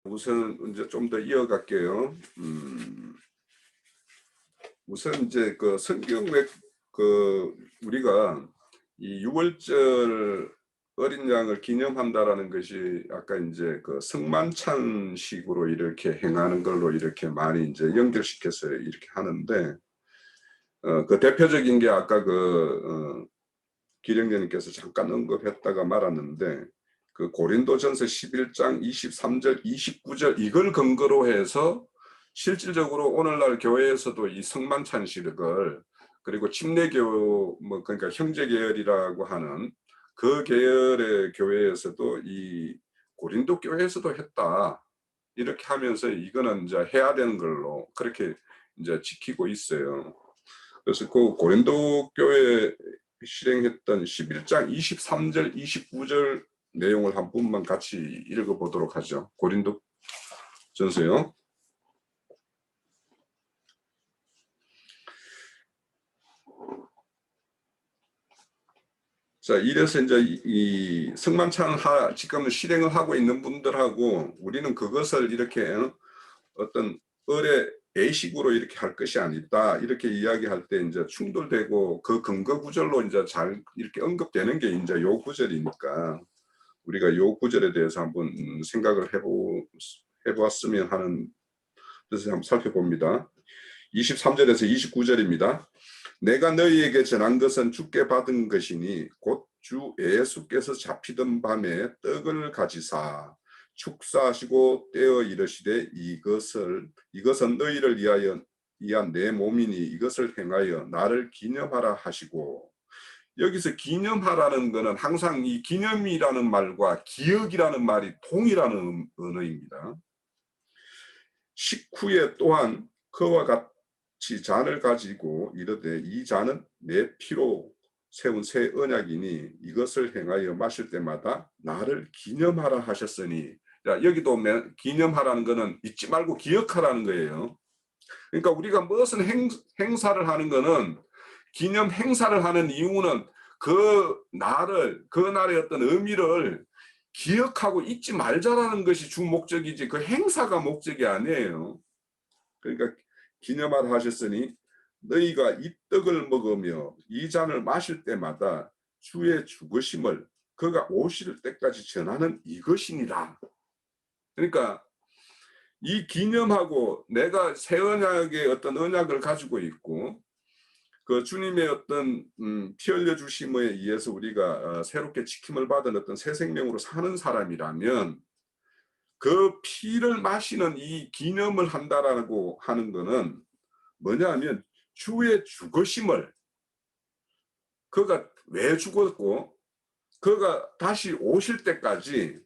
우선 이제 좀 더 이어갈게요. 우선 이제 그 성경 그 우리가 이 유월절 어린 양을 기념한다라는 것이 아까 이제 그 성만찬식으로 이렇게 행하는 걸로 이렇게 많이 이제 연결시켜서 이렇게 하는데, 그 대표적인 게 아까 기령님께서 잠깐 언급했다가 말았는데, 그 고린도전서 11장 23절 29절 이걸 근거로 해서 실질적으로 오늘날 교회에서도 이 성만찬식을, 그리고 침례교 그러니까 형제계열이라고 하는 그 계열의 교회에서도 이 고린도 교회에서도 했다 이렇게 하면서 이거는 이제 해야 되는 걸로 그렇게 이제 지키고 있어요. 그래서 그 고린도 교회 실행했던 11장 23절 29절 내용을 한 번만 같이 읽어보도록 하죠. 고린도 전서요. 자, 이래서 이제 이 성만찬 지금 실행을 하고 있는 분들하고 우리는 그것을 이렇게 어떤 을의 A식으로 이렇게 할 것이 아니다 이렇게 이야기할 때 이제 충돌되고, 그 근거 구절로 이제 잘 이렇게 언급되는 게 이제 요 구절이니까 우리가 요 구절에 대해서 한번 생각을 해보았으면 하는 뜻을 한번 살펴봅니다. 23절에서 29절입니다. 내가 너희에게 전한 것은 주께 받은 것이니 곧 주 예수께서 잡히던 밤에 떡을 가지사 축사하시고 떼어 이르시되 이것은 너희를 위한 내 몸이니 이것을 행하여 나를 기념하라 하시고, 여기서 기념하라는 것은 항상 이 기념이라는 말과 기억이라는 말이 동일한 언어입니다. 식후에 또한 그와 같이 잔을 가지고 이르되 이 잔은 내 피로 세운 새 언약이니 이것을 행하여 마실 때마다 나를 기념하라 하셨으니. 자, 여기도 기념하라는 것은 잊지 말고 기억하라는 거예요. 그러니까 우리가 무슨 행사를 하는 것은, 기념 행사를 하는 이유는 그 날의 어떤 의미를 기억하고 잊지 말자라는 것이 주 목적이지 그 행사가 목적이 아니에요. 그러니까 기념하라 하셨으니 너희가 이 떡을 먹으며 이 잔을 마실 때마다 주의 죽으심을 그가 오실 때까지 전하는 이것이니라. 그러니까 이 기념하고, 내가 새 언약의 어떤 언약을 가지고 있고 그 주님의 어떤 피 흘려 주심에 의해서 우리가 새롭게 지킴을 받은 어떤 새 생명으로 사는 사람이라면, 그 피를 마시는 이 기념을 한다라고 하는 것은 뭐냐 하면 주의 죽으심을, 그가 왜 죽었고 그가 다시 오실 때까지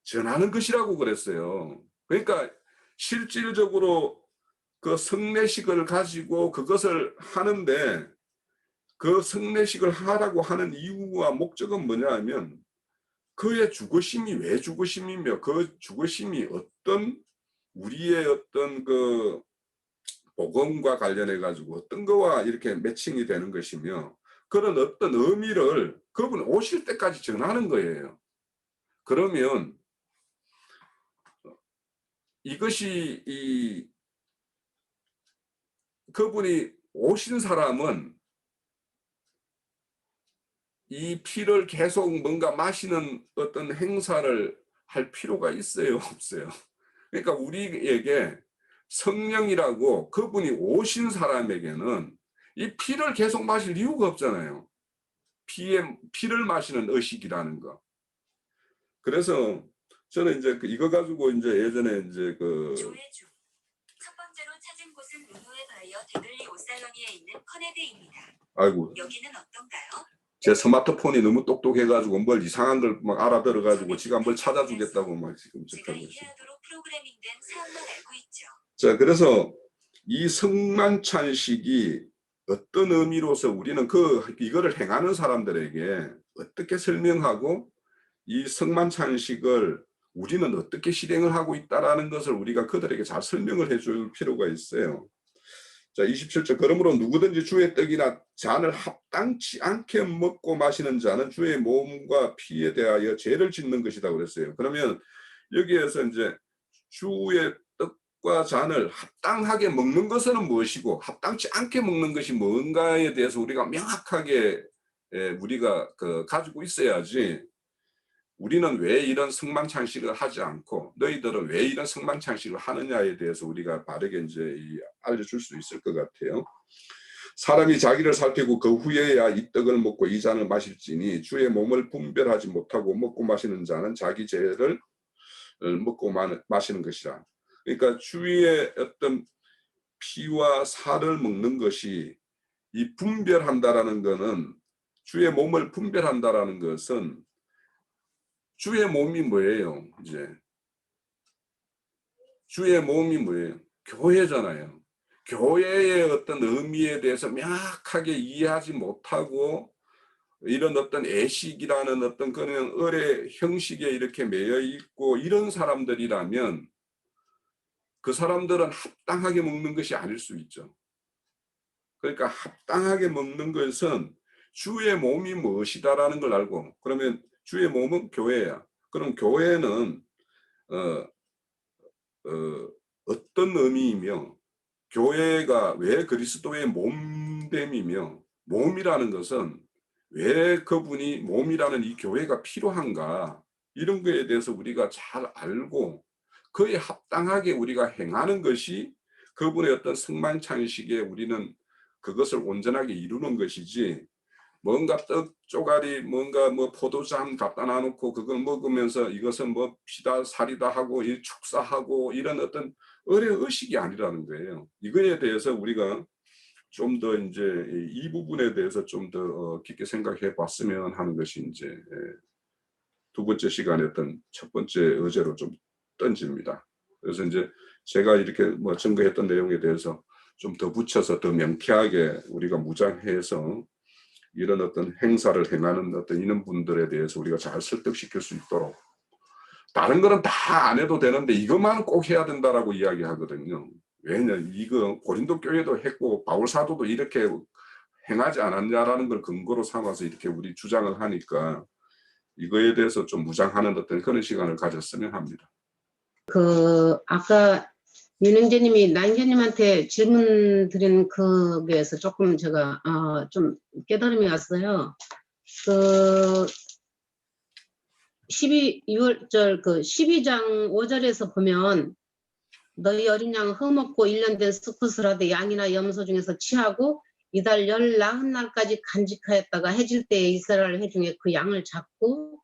전하는 것이라고 그랬어요. 그러니까 실질적으로 그 성례식을 가지고 그것을 하는데, 그 성례식을 하라고 하는 이유와 목적은 뭐냐 하면 그의 죽으심이 왜 죽으심이며 그 죽으심이 어떤 우리의 어떤 그 복음과 관련해 가지고 어떤 거와 이렇게 매칭이 되는 것이며, 그런 어떤 의미를 그분 오실 때까지 전하는 거예요. 그러면 이것이 그분이 오신 사람은 이 피를 계속 뭔가 마시는 어떤 행사를 할 필요가 있어요, 없어요? 그러니까 우리에게 성령이라고 그분이 오신 사람에게는 이 피를 계속 마실 이유가 없잖아요. 피를 마시는 의식이라는 거. 그래서 저는 이제 이거 가지고 이제 예전에 이제 첫 번째로 찾은 곳은 루노에 바이어 데들리 오살러니에 있는 커네드입니다. 아이고, 여기는 어떤가요? 제 스마트폰이 너무 똑똑해가지고 뭘 이상한 걸 막 알아들어가지고 지가 뭘 찾아주겠다고 막 지금 제가 저러고 있어요. 이해하도록 프로그래밍된 사항만 알고 있죠. 자, 그래서 이 성만찬식이 어떤 의미로서 우리는 이거를 행하는 사람들에게 어떻게 설명하고 이 성만찬식을 우리는 어떻게 실행을 하고 있다라는 것을 우리가 그들에게 잘 설명을 해줄 필요가 있어요. 자, 27절 그러므로 누구든지 주의 떡이나 잔을 합당치 않게 먹고 마시는 자는 주의 몸과 피에 대하여 죄를 짓는 것이다 그랬어요. 그러면 여기에서 이제 주의 떡과 잔을 합당하게 먹는 것은 무엇이고 합당치 않게 먹는 것이 뭔가에 대해서 우리가 명확하게 우리가 가지고 있어야지. 우리는 왜 이런 성만찬식을 하지 않고 너희들은 왜 이런 성만찬식을 하느냐에 대해서 우리가 바르게 이제 알려줄 수 있을 것 같아요. 사람이 자기를 살피고 그 후에야 이 떡을 먹고 이 잔을 마실지니 주의 몸을 분별하지 못하고 먹고 마시는 자는 자기 죄를 먹고 마시는 것이라. 그러니까 주의 어떤 피와 살을 먹는 것이 이 분별한다라는 것은, 주의 몸을 분별한다라는 것은 주의 몸이 뭐예요? 이제 주의 몸이 뭐예요? 교회잖아요. 교회의 어떤 의미에 대해서 명확하게 이해하지 못하고 이런 어떤 애식이라는 어떤 그런 을의 형식에 이렇게 매여 있고 이런 사람들이라면 그 사람들은 합당하게 먹는 것이 아닐 수 있죠. 그러니까 합당하게 먹는 것은 주의 몸이 무엇이다라는 걸 알고, 그러면 주의 몸은 교회야. 그럼 교회는 어떤 의미이며 교회가 왜 그리스도의 몸됨이며 몸이라는 것은 왜 그분이 몸이라는 이 교회가 필요한가, 이런 거에 대해서 우리가 잘 알고 그에 합당하게 우리가 행하는 것이 그분의 어떤 성만찬식에 우리는 그것을 온전하게 이루는 것이지, 뭔가 떡 쪼가리 뭔가 뭐 포도잔 갖다 놔놓고 그걸 먹으면서 이것은 뭐 피다 살이다 하고 이 축사하고 이런 어떤 을의 의식이 아니라는 거예요. 이거에 대해서 우리가 좀 더 이제 이 부분에 대해서 좀 더 깊게 생각해 봤으면 하는 것이 이제 두 번째 시간에 어떤 첫 번째 의제로 좀 던집니다. 그래서 이제 제가 이렇게 뭐 증거했던 내용에 대해서 좀 더 붙여서 더 명쾌하게 우리가 무장해서 이런 어떤 행사를 행하는 어떤 이런 분들에 대해서 우리가 잘 설득시킬 수 있도록, 다른 거는 다 안 해도 되는데 이것만 꼭 해야 된다라고 이야기하거든요. 왜냐, 이거 고린도 교회도 했고 바울 사도도 이렇게 행하지 않았냐라는 걸 근거로 삼아서 이렇게 우리 주장을 하니까 이거에 대해서 좀 무장하는 어떤 그런 시간을 가졌으면 합니다. 아까 윤영재님이 나인재님한테 질문 드린 그게에서 조금 제가 좀 깨달음이 왔어요. 12절 12장 5절에서 보면 너희 어린 양 흠없고 1년 된 수컷을 하되 양이나 염소 중에서 취하고 이달 열 나흔 날까지 간직하였다가 해질 때에 이스라엘 해 중에 그 양을 잡고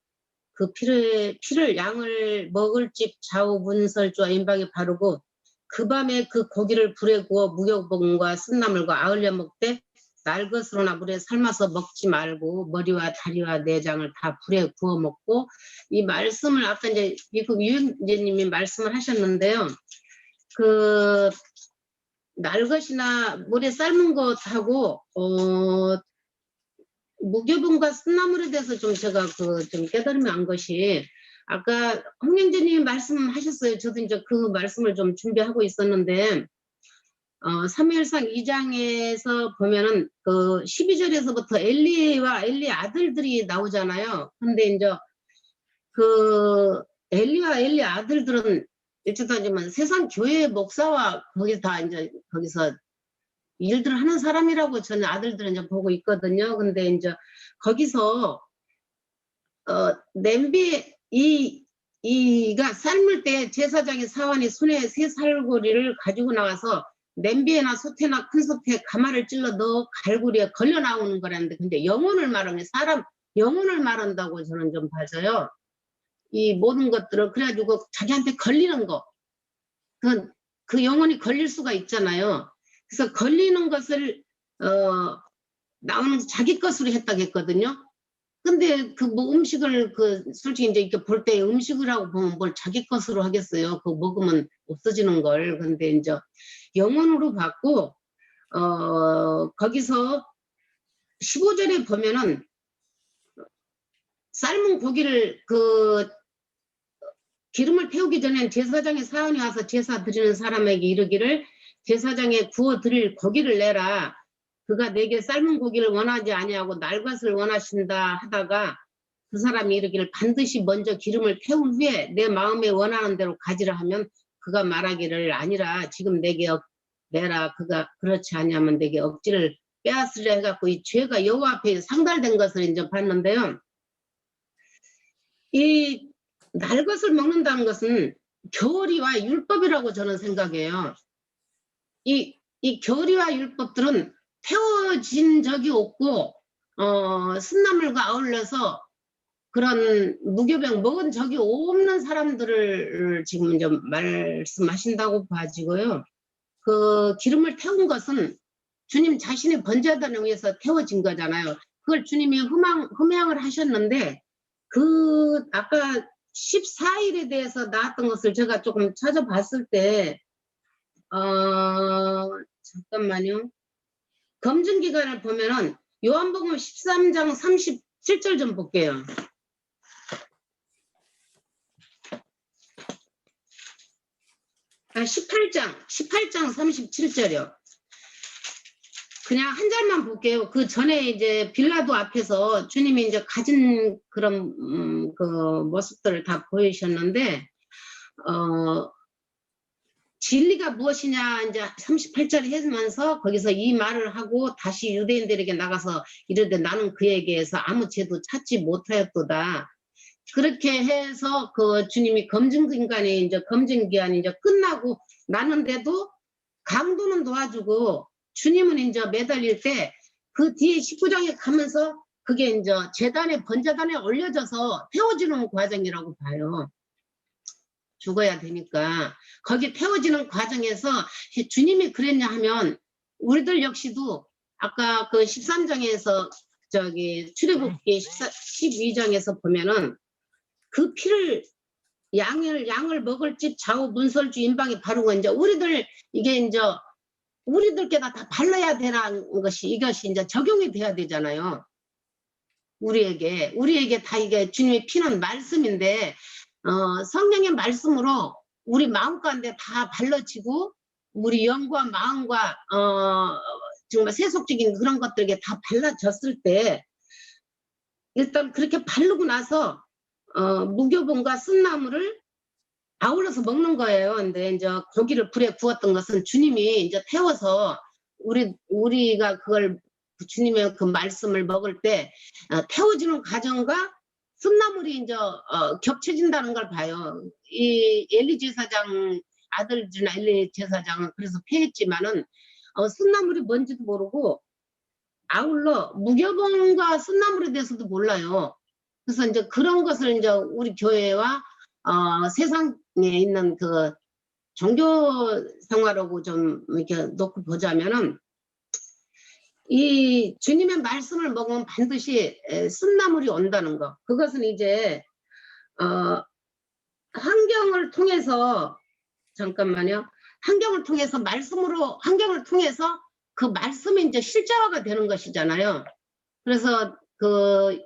그 피를 양을 먹을 집 좌우 문설주와 임방에 바르고 그 밤에 그 고기를 불에 구워 무교봉과 쓴나물과 아울려 먹되 날 것으로나 물에 삶아서 먹지 말고 머리와 다리와 내장을 다 불에 구워 먹고, 이 말씀을 아까 이제 미국 유영재님이 말씀을 하셨는데요. 날 것이나 물에 삶은 것하고 무교봉과 쓴나물에 대해서 좀 제가 좀 깨달음이 안 것이, 아까 홍영재님이 말씀하셨어요. 저도 이제 그 말씀을 좀 준비하고 있었는데, 사무엘상 2장에서 보면은 12절에서부터 엘리와 엘리 아들들이 나오잖아요. 근데 이제 엘리와 엘리 아들들은 일찍하지만 세상 교회 목사와 거기 다 이제 거기서 일들을 하는 사람이라고 저는 아들들은 이제 보고 있거든요. 근데 이제 거기서 냄비 이가 삶을 때 제사장의 사환이 손에 새 살고리를 가지고 나와서 냄비에나 솥에나 큰 솥에 가마를 찔러 넣어 갈고리에 걸려 나오는 거라는데, 근데 영혼을 말하면 사람 영혼을 말한다고 저는 좀 봐져요. 이 모든 것들을 그래가지고 자기한테 걸리는 거, 그 영혼이 걸릴 수가 있잖아요. 그래서 걸리는 것을 나오는 자기 것으로 했다고 했거든요. 근데 뭐 음식을 솔직히 이제 이렇게 볼 때 음식이라고 보면 뭘 자기 것으로 하겠어요. 그거 먹으면 없어지는 걸. 근데 이제 영혼으로 받고 거기서 15절에 보면은 삶은 고기를 기름을 태우기 전엔 제사장의 사원이 와서 제사 드리는 사람에게 이르기를 제사장에 구워 드릴 고기를 내라. 그가 내게 삶은 고기를 원하지 아니하고 날것을 원하신다 하다가 그 사람이 이르기를 반드시 먼저 기름을 태운 후에 내 마음에 원하는 대로 가지라 하면 그가 말하기를 아니라 지금 내게 내라 그가 그렇지 않냐면 내게 억지를 빼앗으려 해갖고 이 죄가 여호와 앞에 상달된 것을 이제 봤는데요. 이 날 것을 먹는다는 것은 교리와 율법이라고 저는 생각해요. 이 교리와 율법들은 태워진 적이 없고 순나물과 아울러서 그런 무교병 먹은 적이 없는 사람들을 지금 이제 말씀하신다고 봐지고요. 그 기름을 태운 것은 주님 자신의 번제단을 위해서 태워진 거잖아요. 그걸 주님이 흠양을 하셨는데 그 아까 14일에 대해서 나왔던 것을 제가 조금 찾아봤을 때 잠깐만요. 검증 기간을 보면은 요한복음 13장 37절 좀 볼게요. 아, 18장 37절이요. 그냥 한 절만 볼게요. 그 전에 이제 빌라도 앞에서 주님이 이제 가진 그런 그 모습들을 다 보이셨는데 진리가 무엇이냐 이제 38절에 해면서 거기서 이 말을 하고 다시 유대인들에게 나가서 이르되 나는 그에게서 아무 죄도 찾지 못하였도다. 그렇게 해서 그 주님이 검증기간이 이제 검증기한이 이제 끝나고 나는데도 강도는 도와주고 주님은 이제 매달릴 때 그 뒤에 19장에 가면서 그게 이제 제단에 번제단에 올려져서 태워지는 과정이라고 봐요. 죽어야 되니까 거기 태워지는 과정에서 주님이 그랬냐 하면 우리들 역시도 아까 그 13장에서 저기 출애굽기 12장에서 보면은 그 피를 양을 먹을 집 좌우 문설주 인방에 바르고 이제 우리들 이게 이제 우리들께다 다 발라야 되는 것이 이것이 이제 적용이 돼야 되잖아요. 우리에게 다 이게 주님의 피는 말씀인데 성령의 말씀으로 우리 마음 가운데 다 발라지고 우리 영과 마음과 정말 세속적인 그런 것들에게 다 발라졌을 때 일단 그렇게 바르고 나서 무교본과 쓴나물을 아울러서 먹는 거예요. 근데 이제 고기를 불에 구웠던 것은 주님이 이제 태워서 우리가 그걸 주님의 그 말씀을 먹을 때 태워지는 과정과 쓴나물이 이제 겹쳐진다는 걸 봐요. 이 엘리 제사장 아들 중 엘리 제사장은 그래서 패했지만은 쓴나물이 뭔지도 모르고 아울러 무교본과 쓴나물에 대해서도 몰라요. 그래서 이제 그런 것을 이제 우리 교회와 세상에 있는 그 종교 생활하고 좀 이렇게 놓고 보자면은 이 주님의 말씀을 먹으면 반드시 쓴나물이 온다는 거. 그것은 이제 환경을 통해서 잠깐만요. 환경을 통해서 그 말씀이 이제 실제화가 되는 것이잖아요. 그래서 그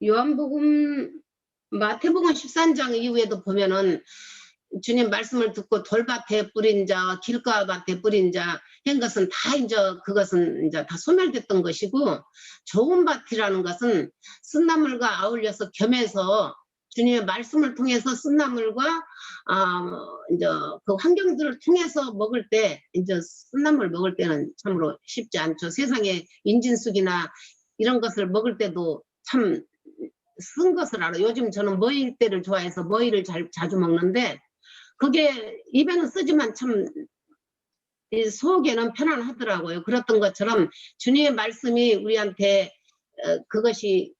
요한복음 마태복음 13장 이후에도 보면은 주님 말씀을 듣고 돌밭에 뿌린 자, 길가밭에 뿌린 자 한 것은 다 이제 그것은 이제 다 소멸됐던 것이고 좋은 밭이라는 것은 쓴나물과 아울려서 겸해서 주님의 말씀을 통해서 쓴나물과 이제 그 환경들을 통해서 먹을 때 이제 쓴나물 먹을 때는 참으로 쉽지 않죠. 세상에 인진쑥이나 이런 것을 먹을 때도 참 쓴 것을 알아. 요즘 저는 머위대를 좋아해서 머위를 자주 먹는데 그게 입에는 쓰지만 참 속에는 편안하더라고요. 그랬던 것처럼 주님의 말씀이 우리한테 그것이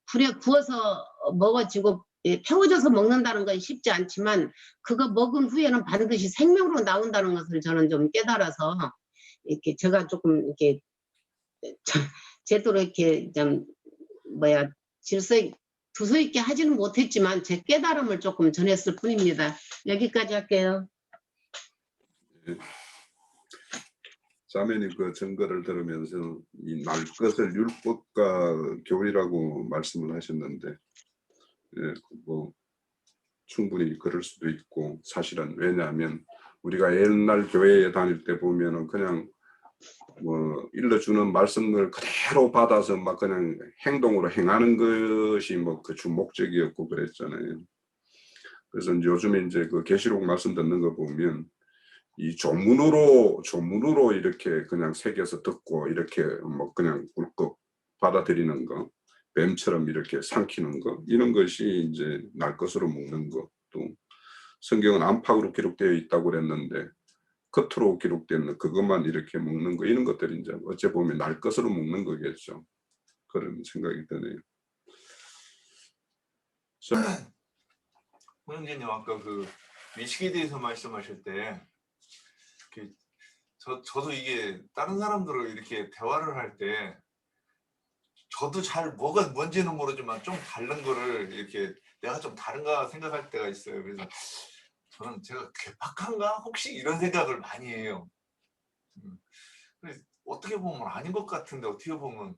불에 구워서 먹어지고 태워져서 먹는다는 건 쉽지 않지만 그거 먹은 후에는 반드시 생명으로 나온다는 것을 저는 좀 깨달아서 이렇게 제가 조금 이렇게 제대로 이렇게 좀 두서 있게 하지는 못했지만 제 깨달음을 조금 전했을 뿐입니다. 여기까지 할게요. 자매님 그 증거를 들으면서 이 날 것을 율법과 교리라고 말씀을 하셨는데 뭐 충분히 그럴 수도 있고 사실은 왜냐하면 우리가 옛날 교회에 다닐 때 보면은 그냥 뭐 일러주는 말씀을 그대로 받아서 막 그냥 행동으로 행하는 것이 뭐 그 주 목적이었고 그랬잖아요. 그래서 이제 요즘에 이제 그 계시록 말씀 듣는 거 보면 이 조문으로 이렇게 그냥 새겨서 듣고 이렇게 뭐 그냥 꿀꺽 받아들이는 거, 뱀처럼 이렇게 삼키는 거, 이런 것이 이제 날 것으로 먹는 거. 또 성경은 안팎으로 기록되어 있다고 그랬는데 겉으로 기록된 그것만 이렇게 먹는 거, 이런 것들이 이제 어째 보면 날 것으로 먹는 거겠죠. 그런 생각이 드네요. 홍영재님 아까 그 외식에 대해서 말씀하실 때 저도 이게 다른 사람들을 이렇게 대화를 할 때 저도 잘 뭐가 뭔지는 모르지만 좀 다른 거를 이렇게 내가 좀 다른가 생각할 때가 있어요. 그래서 저는 제가 괴팍한가 혹시 이런 생각을 많이 해요. 그래서 어떻게 보면 아닌 것 같은데 어떻게 보면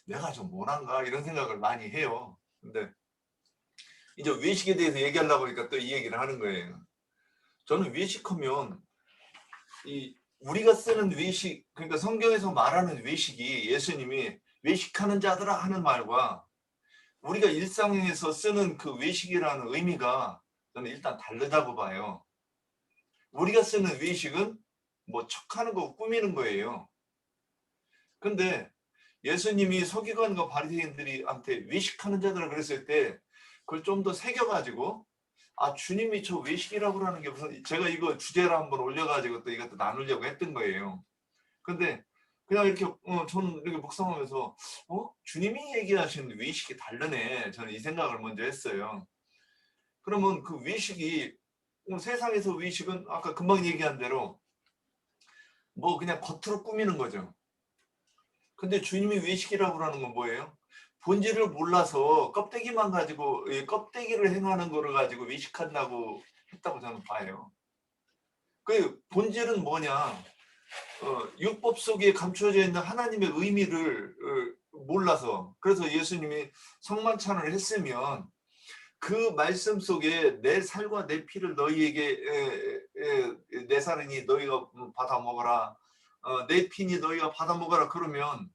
내가 좀 못한가 이런 생각을 많이 해요. 근데 이제 외식에 대해서 얘기하려고 하니까 또 이 얘기를 하는 거예요. 저는 외식하면 이 우리가 쓰는 외식, 그러니까 성경에서 말하는 외식이 예수님이 외식하는 자들아 하는 말과 우리가 일상에서 쓰는 그 외식이라는 의미가 저는 일단 다르다고 봐요. 우리가 쓰는 외식은 뭐 척하는 거, 꾸미는 거예요. 근데 예수님이 서기관과 바리새인들한테 외식하는 자들아 그랬을 때 그걸 좀 더 새겨가지고 아 주님이 저 외식이라고 하는 게 무슨, 제가 이거 주제를 한번 올려가지고 또 이것도 나누려고 했던 거예요. 근데 그냥 이렇게 저는 이렇게 묵상하면서 주님이 얘기하시는 외식이 다르네, 저는 이 생각을 먼저 했어요. 그러면 그 외식이 세상에서 외식은 아까 금방 얘기한 대로 뭐 그냥 겉으로 꾸미는 거죠. 근데 주님이 외식이라고 하는 건 뭐예요? 본질을 몰라서 껍데기만 가지고 껍데기를 행하는 거를 가지고 외식한다고 했다고 저는 봐요. 그 본질은 뭐냐? 율법 속에 감추어져 있는 하나님의 의미를 몰라서, 그래서 예수님이 성만찬을 했으면 그 말씀 속에 내 살과 내 피를 너희에게 내 살이니 너희가 받아 먹어라, 내 피니 너희가 받아 먹어라, 그러면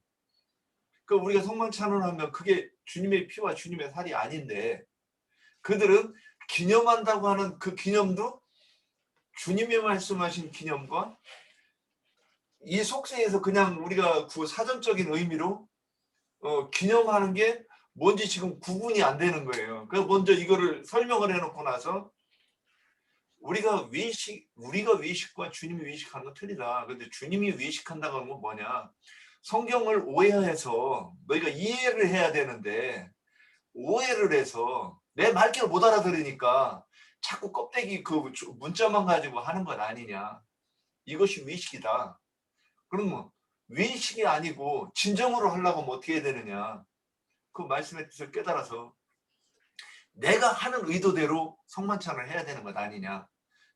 그 우리가 성만찬을 하면 그게 주님의 피와 주님의 살이 아닌데 그들은 기념한다고 하는 그 기념도 주님이 말씀하신 기념과 이 속세에서 그냥 우리가 그 사전적인 의미로 기념하는 게 뭔지 지금 구분이 안 되는 거예요. 그래서 먼저 이거를 설명을 해놓고 나서 우리가 외식과 주님이 외식하는 건 틀리다. 근데 주님이 외식한다고 하는 건 뭐냐? 성경을 오해해서 너희가 이해를 해야 되는데 오해를 해서 내 말귀를 못 알아들으니까 자꾸 껍데기 그 문자만 가지고 하는 것 아니냐. 이것이 외식이다. 그러면 외식이 아니고 진정으로 하려고 하면 어떻게 해야 되느냐. 그 말씀의 뜻을 깨달아서 내가 하는 의도대로 성만찬을 해야 되는 것 아니냐.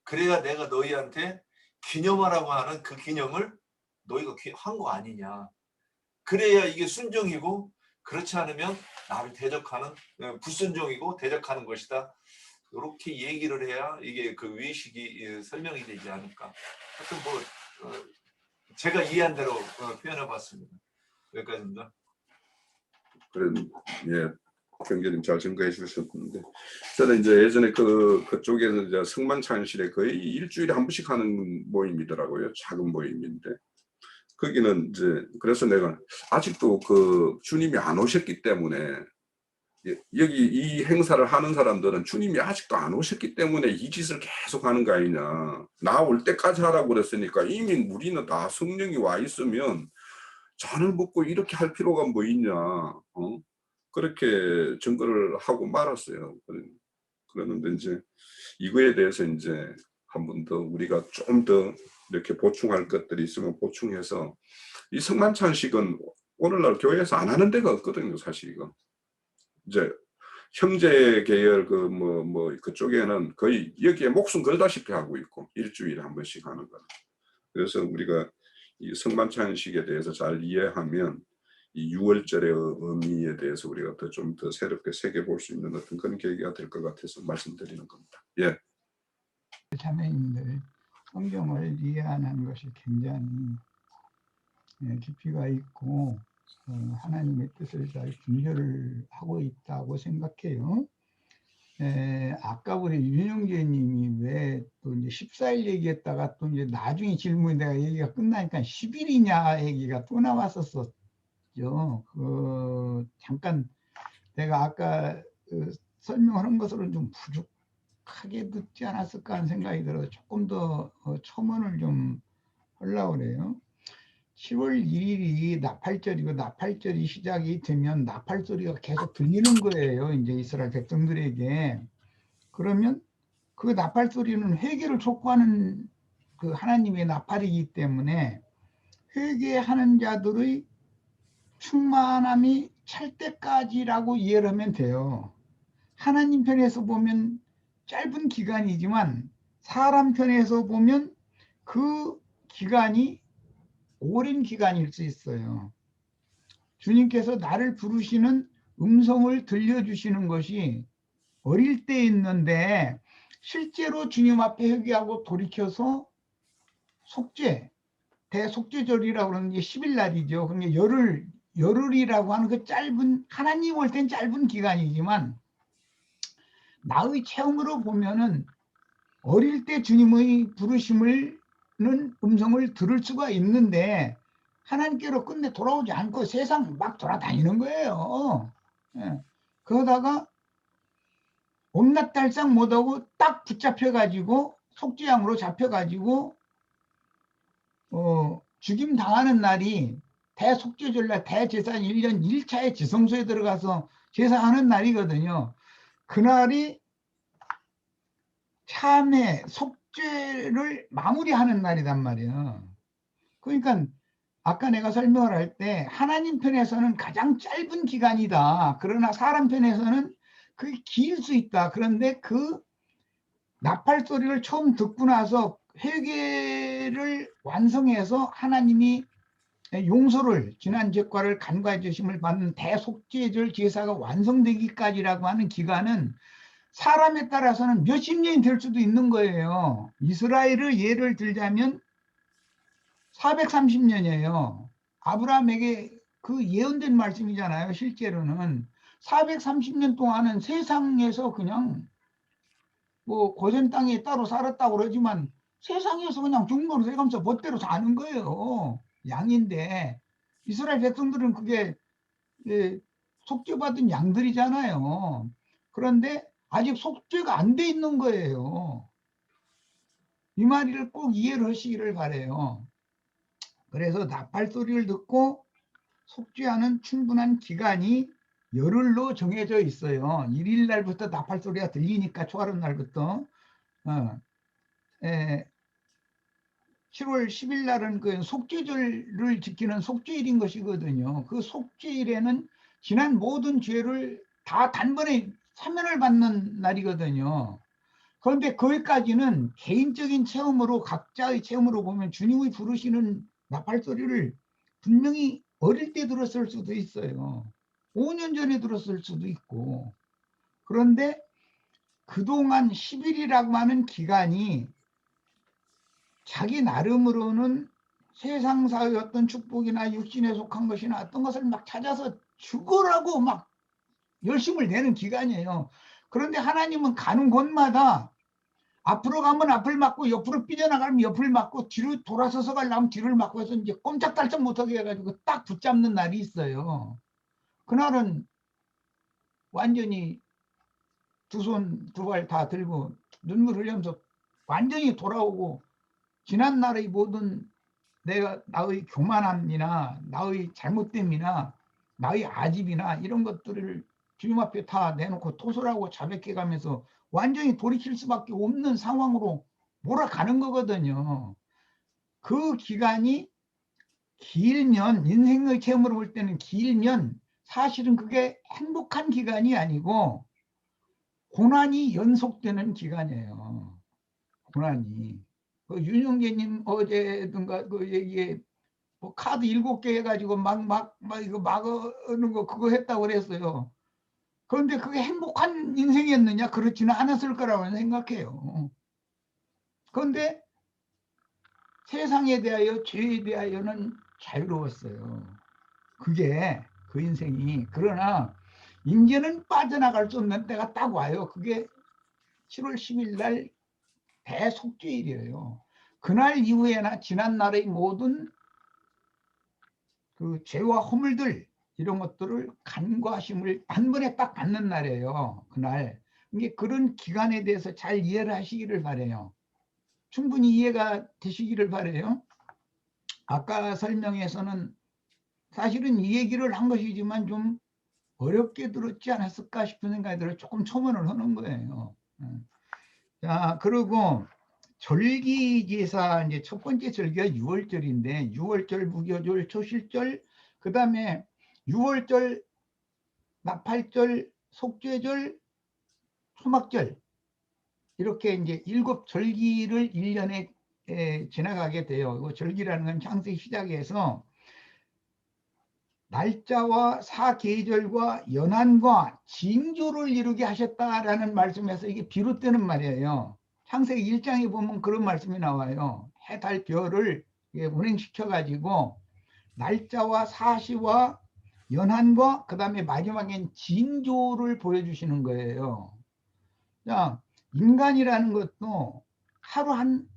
그래야 내가 너희한테 기념하라고 하는 그 기념을 너희가 한 거 아니냐. 그래야 이게 순종이고, 그렇지 않으면 나를 대적하는 불순종이고 대적하는 것이다. 이렇게 얘기를 해야 이게 그 외식이 설명이 되지 않을까. 하여튼 뭐 제가 이해한 대로 표현해 봤습니다. 여기까지입니다. 그런, 예, 경계님 잘 증거해 주셨는데, 저는 이제 예전에 그쪽에는 이제 성만찬실에 거의 일주일에 한 번씩 하는 모임이더라고요. 작은 모임인데. 거기는 이제, 그래서 내가 아직도 그 주님이 안 오셨기 때문에, 여기 이 행사를 하는 사람들은 주님이 아직도 안 오셨기 때문에 이 짓을 계속 하는 거 아니냐. 나 올 때까지 하라고 그랬으니까 이미 우리는 다 성령이 와 있으면 잔을 먹고 이렇게 할 필요가 뭐 있냐. 그렇게 증거를 하고 말았어요. 그러는데 이제 이거에 대해서 이제 한 번 더 우리가 좀 더 이렇게 보충할 것들이 있으면 보충해서, 이 성만찬식은 오늘날 교회에서 안 하는 데가 없거든요, 사실 이거. 이제 형제 계열 그쪽에는 거의 여기에 목숨 걸다시피 하고 있고, 일주일에 한 번씩 하는 거는. 그래서 우리가 이 성만찬식에 대해서 잘 이해하면 이 6월절의 의미에 대해서 우리가 좀 더 새롭게 새겨볼 수 있는 어떤 그런 계기가 될 것 같아서 말씀드리는 겁니다. 예. 자매님들, 성경을 이해하는 것이 굉장히 깊이가 있고 하나님의 뜻을 잘 분별을 하고 있다고 생각해요. 아까 우리 윤영재님이 왜 또 이제 14일 얘기했다가 또 이제 나중에 질문이 내가 얘기가 끝나니까 10일이냐 얘기가 또 나왔었었죠. 잠깐 내가 아까 설명하는 것으로는 좀 부족하게 듣지 않았을까 하는 생각이 들어서 조금 더 첨언을 좀 하려고 그래요. 10월 1일이 나팔절이고 나팔절이 시작이 되면 나팔 소리가 계속 들리는 거예요. 이제 이스라엘 백성들에게. 그러면 그 나팔 소리는 회개를 촉구하는 그 하나님의 나팔이기 때문에 회개하는 자들의 충만함이 찰 때까지라고 이해를 하면 돼요. 하나님 편에서 보면 짧은 기간이지만 사람 편에서 보면 그 기간이 오랜 기간일 수 있어요. 주님께서 나를 부르시는 음성을 들려주시는 것이 어릴 때 있는데 실제로 주님 앞에 회개하고 돌이켜서 속죄, 대속죄절이라고 그러는 게 10일 날이죠. 그러니까 열흘이라고 하는 그 짧은, 하나님 볼 땐 짧은 기간이지만 나의 체험으로 보면은 어릴 때 주님의 부르심을 음성을 들을 수가 있는데 하나님께로 끝내 돌아오지 않고 세상 막 돌아다니는 거예요. 예. 그러다가 om납달상 못하고 딱 붙잡혀가지고 속죄양으로 잡혀가지고 죽임 당하는 날이 대속죄절날 대제사 1년 1차의 지성소에 들어가서 제사하는 날이거든요. 그날이 참회 속죄를 마무리하는 날이란 말이에요. 그러니까 아까 내가 설명을 할 때 하나님 편에서는 가장 짧은 기간이다. 그러나 사람 편에서는 그게 길 수 있다. 그런데 그 나팔 소리를 처음 듣고 나서 회개를 완성해서 하나님이 용서를 지난 죄과를 간과해 주심을 받는 대속죄절 제사가 완성되기까지라고 하는 기간은 사람에 따라서는 몇십 년이 될 수도 있는 거예요. 이스라엘을 예를 들자면 430년이에요. 아브라함에게 그 예언된 말씀이잖아요. 실제로는 430년 동안은 세상에서 그냥 뭐 고센 땅에 따로 살았다고 그러지만 세상에서 그냥 중노릇 해가면서 멋대로 사는 거예요. 양인데 이스라엘 백성들은 그게 속죄받은 양들이잖아요. 그런데 아직 속죄가 안 돼 있는 거예요. 이 말을 꼭 이해를 하시기를 바라요. 그래서 나팔 소리를 듣고 속죄하는 충분한 기간이 열흘로 정해져 있어요. 1일 날부터 나팔 소리가 들리니까 초하룻 날부터 7월 10일 날은 그 속죄절을 지키는 속죄일인 것이거든요. 그 속죄일에는 지난 모든 죄를 다 단번에 사면을 받는 날이거든요. 그런데 거기까지는 개인적인 체험으로 각자의 체험으로 보면 주님이 부르시는 나팔 소리를 분명히 어릴 때 들었을 수도 있어요. 5년 전에 들었을 수도 있고. 그런데 그동안 10일이라고 하는 기간이 자기 나름으로는 세상사의 어떤 축복이나 육신에 속한 것이나 어떤 것을 막 찾아서 죽으라고 막 열심을 내는 기간이에요. 그런데 하나님은 가는 곳마다 앞으로 가면 앞을 막고 옆으로 삐져나가면 옆을 막고 뒤로 돌아서서 가려면 뒤를 막고 해서 이제 꼼짝달싹 못하게 해가지고 딱 붙잡는 날이 있어요. 그날은 완전히 두 손, 두 발 다 들고 눈물 흘리면서 완전히 돌아오고 지난 날의 모든 나의 교만함이나 나의 잘못됨이나 나의 아집이나 이런 것들을 주님 앞에 다 내놓고 토설하고 자백해 가면서 완전히 돌이킬 수밖에 없는 상황으로 몰아가는 거거든요. 그 기간이 길면 인생의 체험으로 볼 때는 길면 사실은 그게 행복한 기간이 아니고 고난이 연속되는 기간이에요. 고난이. 그 윤영재님 어제든가 그 얘기에 뭐 카드 7개 해가지고 막 이거 막는 거 그거 했다고 그랬어요. 그런데 그게 행복한 인생이었느냐? 그렇지는 않았을 거라고 생각해요. 그런데 세상에 대하여 죄에 대하여는 자유로웠어요. 그게 그 인생이. 그러나 이제는 빠져나갈 수 없는 때가 딱 와요. 그게 7월 10일 날 대속죄일이에요. 그날 이후에나 지난 날의 모든 그 죄와 허물들 이런 것들을 간과심을 단번에 딱 받는 날이에요. 그날. 이게 그런 기간에 대해서 잘 이해를 하시기를 바라요. 충분히 이해가 되시기를 바라요. 아까 설명에서는 사실은 이 얘기를 한 것이지만 좀 어렵게 들었지 않았을까 싶은 생각이 들어 조금 첨언을 하는 거예요. 자, 그리고 절기제사 이제 첫 번째 절기가 6월절인데 6월절, 무교절, 초실절, 그 다음에 6월절, 나팔절, 속죄절, 초막절 이렇게 이제 7절기를 1년에 지나가게 돼요. 그 절기라는 건 창세기 시작해서 날짜와 사계절과 연한과 징조를 이루게 하셨다라는 말씀에서 이게 비롯되는 말이에요. 창세기 1장에 보면 그런 말씀이 나와요. 해, 달, 별을 운행시켜 가지고 날짜와 사시와 연한과 그 다음에 마지막엔 징조를 보여주시는 거예요. 자, 인간이라는 것도 하루 한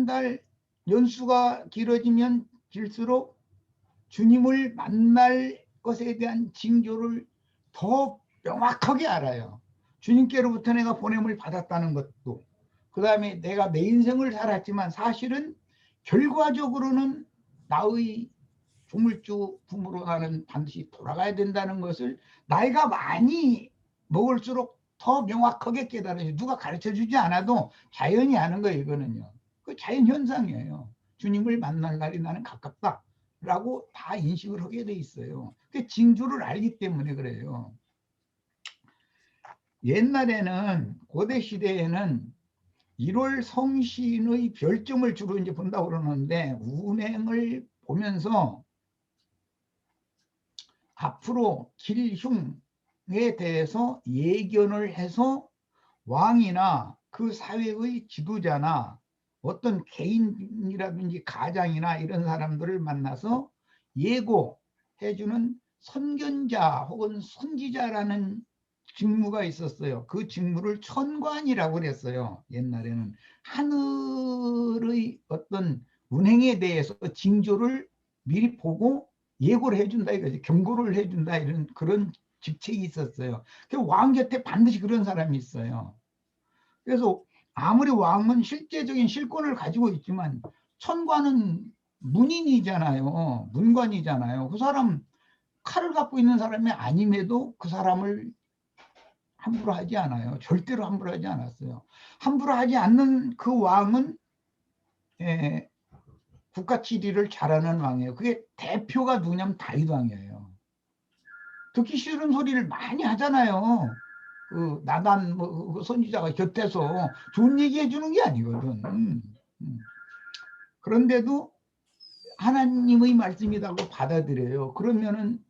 달 연수가 길어지면 길수록 주님을 만날 것에 대한 징조를 더 명확하게 알아요. 주님께로부터 내가 보냄을 받았다는 것도, 그 다음에 내가 내 인생을 살았지만 사실은 결과적으로는 나의 조물주 부모로 나는 반드시 돌아가야 된다는 것을 나이가 많이 먹을수록 더 명확하게 깨달아요. 누가 가르쳐주지 않아도 자연이 아는 거예요. 이거는요. 그 자연 현상이에요. 주님을 만날 날이 나는 가깝다 라고 다 인식을 하게 돼 있어요. 그 징조를 알기 때문에 그래요. 옛날에는 고대 시대에는 1월 성신의 별점을 주로 이제 본다고 그러는데 운행을 보면서 앞으로 길흉에 대해서 예견을 해서 왕이나 그 사회의 지도자나 어떤 개인이라든지 가장이나 이런 사람들을 만나서 예고해주는 선견자 혹은 선지자라는 직무가 있었어요. 그 직무를 천관이라고 그랬어요. 옛날에는 하늘의 어떤 운행에 대해서 징조를 미리 보고 예고를 해준다 이거지. 경고를 해준다 이런 그런 직책이 있었어요. 왕 곁에 반드시 그런 사람이 있어요. 그래서 아무리 왕은 실제적인 실권을 가지고 있지만 천관은 문인이잖아요. 문관이잖아요. 그 사람 칼을 갖고 있는 사람이 아님에도 그 사람을 함부로 하지 않아요. 절대로 함부로 하지 않았어요. 함부로 하지 않는 그 왕은 국가 지리를 잘하는 왕이에요. 그게 대표가 누구냐면 다윗 왕이에요. 듣기 싫은 소리를 많이 하잖아요. 그 나단 뭐 선지자가 곁에서 좋은 얘기 해주는 게 아니거든. 그런데도 하나님의 말씀이라고 받아들여요. 그러면은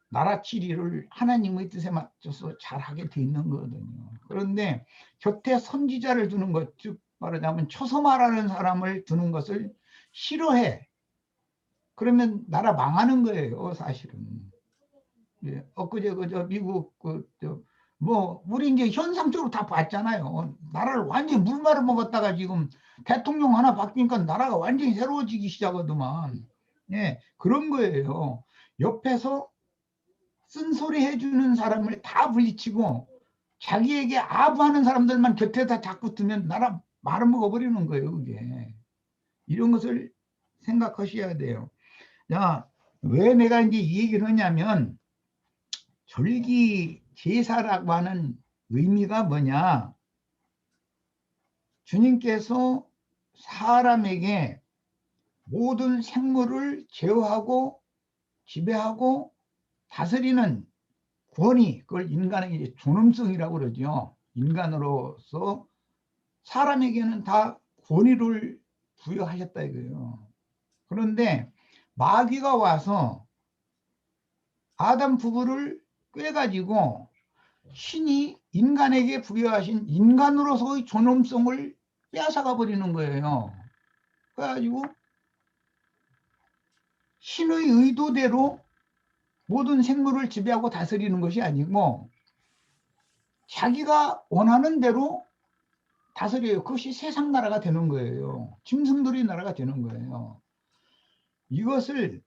나라 치리를 하나님의 뜻에 맞춰서 잘하게 돼 있는 거거든요. 그런데 곁에 선지자를 두는 것, 즉 말하자면 처서마라는 사람을 두는 것을 싫어해. 그러면 나라 망하는 거예요, 사실은. 예, 엊그제 그저 미국 뭐 우리 이제 현상적으로 다 봤잖아요. 나라를 완전히 물말을 먹었다가 지금 대통령 하나 바뀌니까 나라가 완전히 새로워지기 시작하더만. 예, 그런 거예요. 옆에서 쓴소리 해주는 사람을 다 물리치고 자기에게 아부하는 사람들만 곁에다 자꾸 두면 나라 말아먹어버리는 거예요. 그게. 이런 것을 생각하셔야 돼요. 자, 왜 내가 이제 이 얘기를 하냐면 절기 제사라고 하는 의미가 뭐냐. 주님께서 사람에게 모든 생물을 제어하고 지배하고 다스리는 권위, 그걸 인간에게 이제 존엄성이라고 그러죠. 인간으로서 사람에게는 다 권위를 부여하셨다 이거예요. 그런데 마귀가 와서 아담 부부를 꿰가지고 신이 인간에게 부여하신 인간으로서의 존엄성을 빼앗아가 버리는 거예요. 그래가지고 신의 의도대로 모든 생물을 지배하고 다스리는 것이 아니고 자기가 원하는 대로 다스려요. 그것이 세상 나라가 되는 거예요. 짐승들의 나라가 되는 거예요. 이것을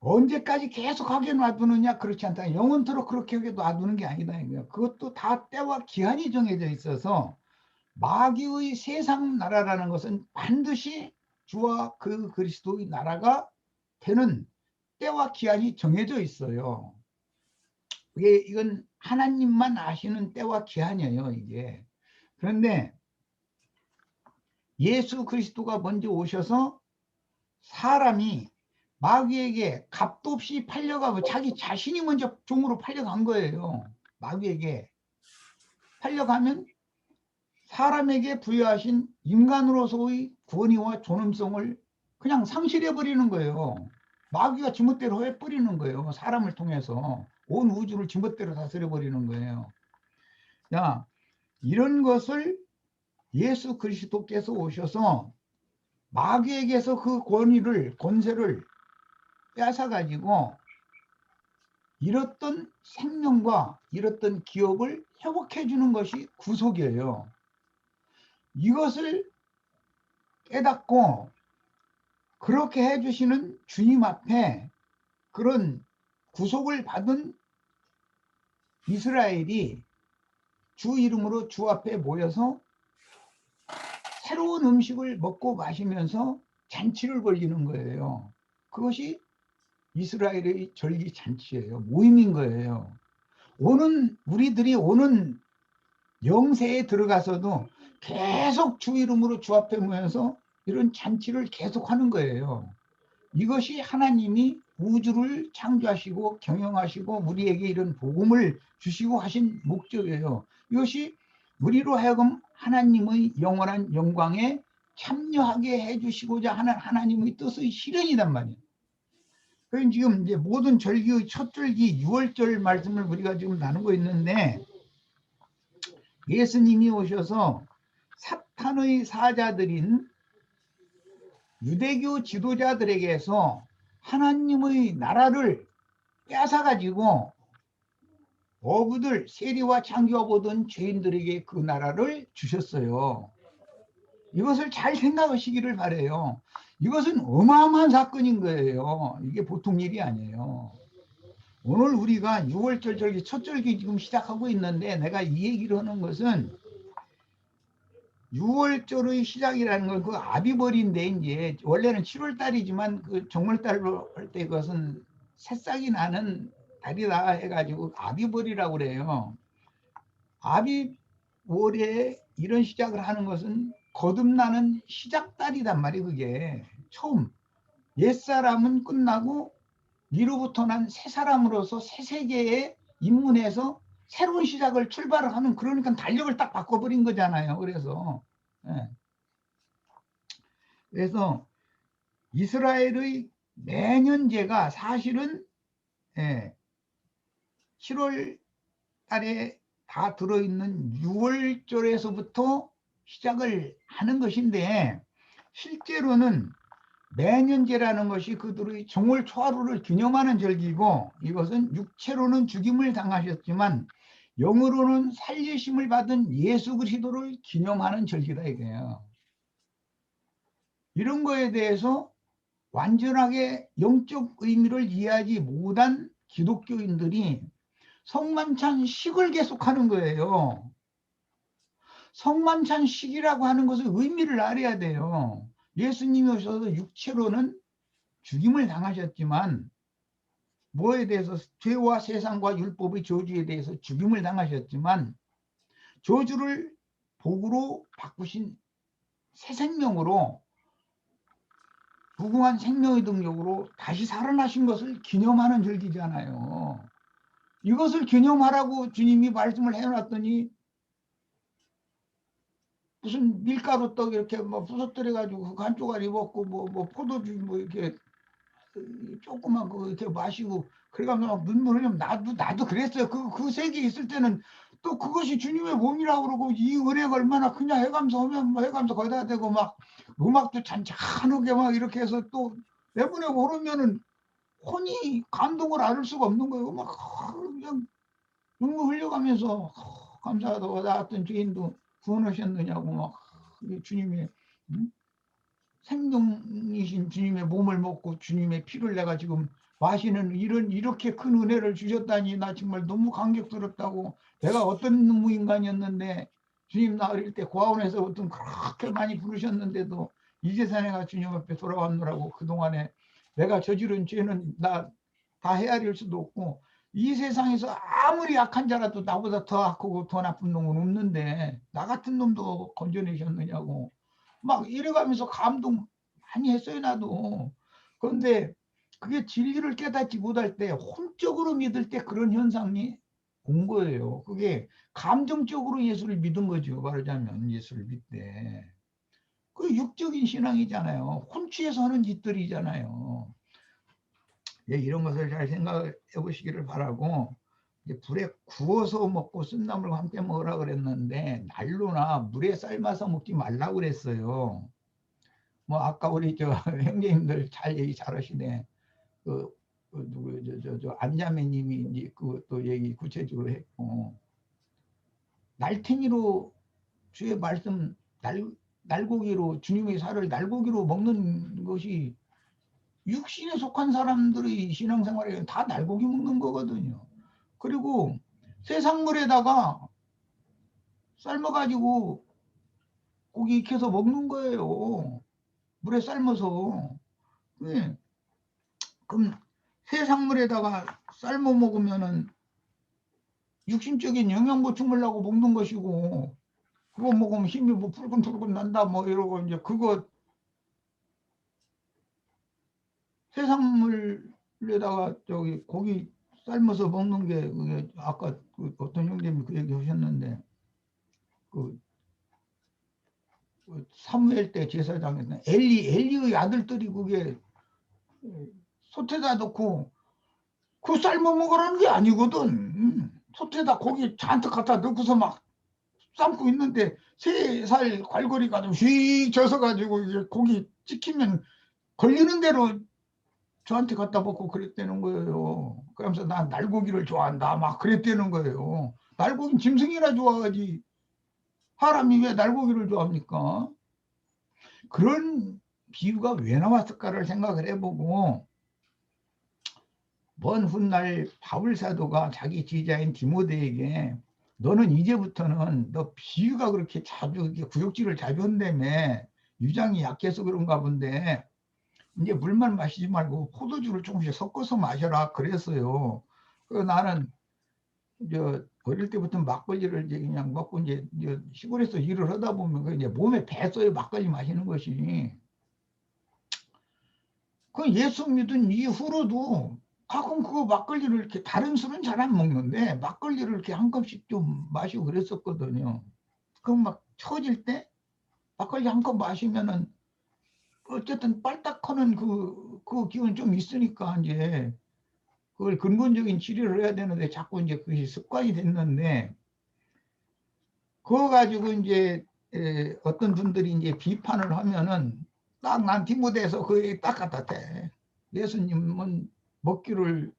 언제까지 계속 하게 놔두느냐? 그렇지 않다. 영원토록 그렇게 하게 놔두는 게 아니다. 그것도 다 때와 기한이 정해져 있어서 마귀의 세상 나라라는 것은 반드시 주와 그 그리스도의 나라가 되는 때와 기한이 정해져 있어요. 이건 하나님만 아시는 때와 기한이에요, 이게. 그런데 예수 그리스도가 먼저 오셔서 사람이 마귀에게 값도 없이 팔려가고 자기 자신이 먼저 종으로 팔려간 거예요. 마귀에게 팔려가면 사람에게 부여하신 인간으로서의 권위와 존엄성을 그냥 상실해버리는 거예요. 마귀가 지멋대로 해버리는 거예요. 사람을 통해서 온 우주를 지멋대로 다스려버리는 거예요. 자, 이런 것을 예수 그리스도께서 오셔서 마귀에게서 그 권위를, 권세를 뺏어가지고 잃었던 생명과 잃었던 기업을 회복해 주는 것이 구속이에요. 이것을 깨닫고 그렇게 해주시는 주님 앞에 그런 구속을 받은 이스라엘이 주 이름으로 주 앞에 모여서 새로운 음식을 먹고 마시면서 잔치를 벌이는 거예요. 그것이 이스라엘의 절기 잔치예요. 모임인 거예요. 우리들이 오는 영세에 들어가서도 계속 주 이름으로 주 앞에 모여서 이런 잔치를 계속하는 거예요. 이것이 하나님이 우주를 창조하시고 경영하시고 우리에게 이런 복음을 주시고 하신 목적이에요. 이것이 우리로 하여금 하나님의 영원한 영광에 참여하게 해주시고자 하는 하나님의 뜻의 실현이란 말이에요. 그럼 지금 이제 모든 절기의 첫 절기 6월절 말씀을 우리가 지금 나누고 있는데 예수님이 오셔서 사탄의 사자들인 유대교 지도자들에게서 하나님의 나라를 뺏어가지고 어부들, 세리와 창기와 보던 죄인들에게 그 나라를 주셨어요. 이것을 잘 생각하시기를 바라요. 이것은 어마어마한 사건인 거예요. 이게 보통 일이 아니에요. 오늘 우리가 6월절 절기 첫 절기 지금 시작하고 있는데 내가 이 얘기를 하는 것은 6월절의 시작이라는 건 그 아비벌인데 이제 원래는 7월 달이지만 그 정월달로 할 때 그것은 새싹이 나는 달이다 해가지고 아비벌이라고 그래요. 아비월에 이런 시작을 하는 것은 거듭나는 시작달이단 말이에요. 그게 처음 옛사람은 끝나고 이로부터 난 새 사람으로서 새 세계에 입문해서 새로운 시작을 출발을 하는 그러니까 달력을 딱 바꿔버린 거잖아요. 그래서 이스라엘의 매년제가 사실은 7월 달에 다 들어있는 6월절에서부터 시작을 하는 것인데 실제로는 매년제라는 것이 그들의 정월 초하루를 기념하는 절기고 이것은 육체로는 죽임을 당하셨지만 영으로는 살리심을 받은 예수 그리스도를 기념하는 절기다 이거예요. 이런 거에 대해서 완전하게 영적 의미를 이해하지 못한 기독교인들이 성만찬식을 계속하는 거예요. 성만찬식이라고 하는 것의 의미를 알아야 돼요. 예수님이 오셔서 육체로는 죽임을 당하셨지만 뭐에 대해서 죄와 세상과 율법의 저주에 대해서 죽임을 당하셨지만 저주를 복으로 바꾸신 새 생명으로 무궁한 생명의 능력으로 다시 살아나신 것을 기념하는 절기잖아요. 이것을 기념하라고 주님이 말씀을 해놨더니 무슨 밀가루 떡 이렇게 뭐 부서뜨려 가지고 한 쪼가리 먹고 뭐 포도주 뭐 이렇게 조그만 거 이렇게 마시고 그래가면서 눈물 흘리면 나도 그랬어요. 그 세계에 있을 때는 또 그것이 주님의 몸이라고 그러고 이 은혜가 얼마나 크냐 해가면서 하면 뭐 해가면서 거기다 대고 막 음악도 잔잔하게 막 이렇게 해서 또 내보내고 그러면은 혼이 감동을 앓을 수가 없는 거예요. 막 그냥 눈물 흘려가면서 감사하다고 나왔던 죄인도 구원하셨느냐고 막 주님의 생명이신 주님의 몸을 먹고 주님의 피를 내가 지금 마시는 이렇게 큰 은혜를 주셨다니 나 정말 너무 감격스럽다고. 내가 어떤 무인간이었는데 주님 나 어릴 때 고아원에서부터 그렇게 많이 부르셨는데도 이제서 내가 주님 앞에 돌아왔노라고. 그동안에 내가 저지른 죄는 나 다 헤아릴 수도 없고 이 세상에서 아무리 약한 자라도 나보다 더 악하고 더 나쁜 놈은 없는데 나 같은 놈도 건져내셨느냐고 막 이래가면서 감동 많이 했어요 나도. 그런데 그게 진리를 깨닫지 못할 때 혼적으로 믿을 때 그런 현상이 온 거예요. 그게 감정적으로 예수를 믿은 거죠. 말하자면 예수를 믿되 그 육적인 신앙이잖아요. 혼취해서 하는 짓들이잖아요. 예, 이런 것을 잘 생각해 보시기를 바라고. 이제 불에 구워서 먹고 쓴나물과 함께 먹으라 그랬는데 날로나 물에 삶아서 먹지 말라고 그랬어요. 뭐 아까 우리 저 형제님들 잘 얘기 잘하시네. 누구 저 안자매님이 이제 그것도 얘기 구체적으로 했고 날탱이로 주의 말씀 날고기로 주님의 살을 날고기로 먹는 것이 육신에 속한 사람들의 신앙생활에 다 날고기 먹는 거거든요. 그리고 세상물에다가 삶아가지고 고기 익혀서 먹는 거예요. 물에 삶아서. 네. 그럼 세상물에다가 삶아 먹으면은 육신적인 영양 보충을 하고 먹는 것이고 그거 먹으면 힘이 뭐 붉은붉은 난다 뭐 이러고 이제 그거 세상물에다가 저기 고기 삶아서 먹는 게 그게 아까 그 어떤 형님이 그 얘기 하셨는데 그 사무엘 때 제사장에서 엘리의 아들들이 그게 솥에다 넣고 그 삶아 먹으라는 게 아니거든. 솥에다 고기 잔뜩 갖다 넣고서 막 삶고 있는데 3살 괄거리가 좀 휙 젖어가지고 이게 고기 찍히면 걸리는 대로 저한테 갖다 먹고 그랬다는 거예요. 그러면서 난 날고기를 좋아한다 막 그랬다는 거예요. 날고기는 짐승이나 좋아하지 사람이 왜 날고기를 좋아합니까? 그런 비유가 왜 나왔을까를 생각을 해보고 먼 훗날 바울 사도가 자기 제자인 디모데에게 너는 이제부터는 너 비유가 그렇게 자주 구역질을 자주 한다며 유장이 약해서 그런가 본데 이제 물만 마시지 말고 포도주를 조금씩 섞어서 마셔라 그랬어요. 그래서 나는 어릴 때부터 막걸리를 이제 그냥 먹고 이제 시골에서 일을 하다 보면 이제 몸에 뱄어요. 막걸리 마시는 것이. 그 예수 믿은 이후로도 가끔 그거 막걸리를 이렇게 다른 술은 잘 안 먹는데 막걸리를 이렇게 한 컵씩 좀 마시고 그랬었거든요. 그럼 막 처질 때 막걸리 한 컵 마시면은 어쨌든 빨딱하는 그 기운이 좀 있으니까 이제 그걸 근본적인 치료를 해야 되는데 자꾸 이제 그것이 습관이 됐는데 그거 가지고 이제 어떤 분들이 이제 비판을 하면은 딱 난 디모데에서 그에 딱 갖다 대. 예수님은 먹기를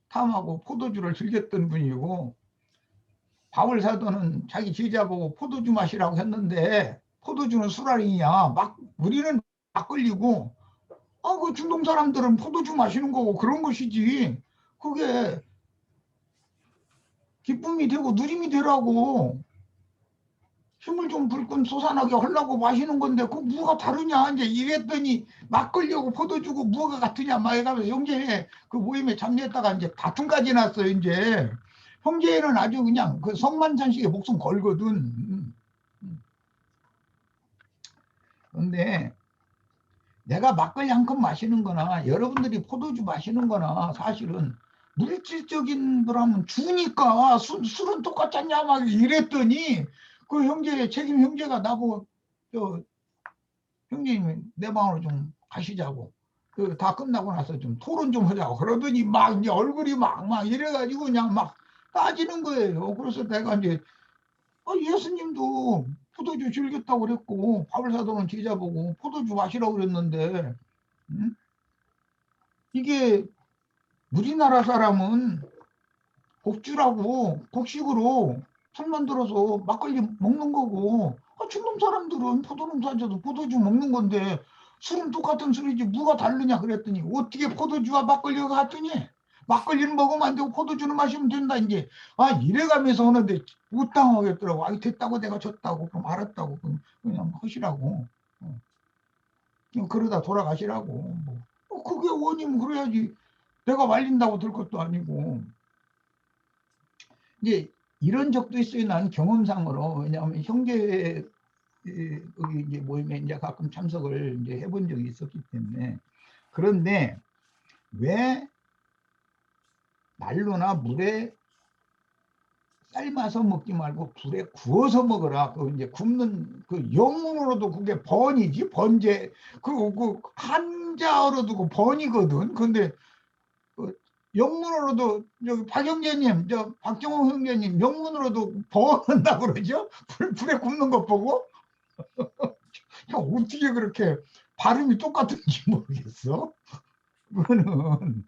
탐하고 포도주를 즐겼던 분이고 바울 사도는 자기 제자 보고 포도주 마시라고 했는데 포도주는 술 아니냐. 막 우리는 막걸리고 그 중동 사람들은 포도주 마시는 거고 그런 것이지. 그게 기쁨이 되고 누림이 되라고 힘을 좀 불끈 솟아나게 하려고 마시는 건데 그 뭐가 다르냐 이제 이랬더니 막걸리하고 포도주고 뭐가 같으냐 막 해가면서 형제 그 모임에 참여했다가 이제 다툼까지 났어요. 이제 형제는 아주 그냥 그 성만찬식에 목숨 걸거든. 그런데 내가 막걸리 한 컵 마시는 거나 여러분들이 포도주 마시는 거나 사실은 물질적인 거라면 주니까 술은 똑같잖냐 막 이랬더니 그 형제 책임 형제가 나보고 형님 내 방으로 좀 가시자고 다 끝나고 나서 좀 토론 좀 하자고 그러더니 막 이제 얼굴이 막 이래가지고 그냥 막 따지는 거예요. 그래서 내가 이제 예수님도 포도주 즐겼다고 그랬고 바울 사도는 제자 보고 포도주 마시라고 그랬는데 이게 우리나라 사람은 복주라고 곡식으로 손만 들어서 막걸리 먹는 거고, 중동 사람들은 포도농사져도 포도주 먹는 건데 술은 똑같은 술이지 뭐가 다르냐 그랬더니 어떻게 포도주와 막걸리가 같더니 막걸리는 먹으면 안 되고 포도주는 마시면 된다 이제. 이래가면서 하는데 못 당하겠더라고. 됐다고 내가 졌다고 그럼 알았다고 그냥 하시라고. 그냥 그러다 돌아가시라고. 그게 원이면 그래야지. 내가 말린다고 될 것도 아니고. 이제 이런 적도 있어요. 난 경험상으로. 왜냐하면 형제 여기 이제 모임에 이제 가끔 참석을 이제 해본 적이 있었기 때문에. 그런데 왜 난로나 물에 삶아서 먹지 말고 불에 구워서 먹어라. 그 이제 굽는 그 영문으로도 그게 번이지 번제 그 한자어로도 그 번이거든. 근데 그 영문으로도 저기 박 형제님, 박정호 형제님 영문으로도 번한다고 그러죠. 불에 굽는 것 보고 어떻게 그렇게 발음이 똑같은지 모르겠어. 그거는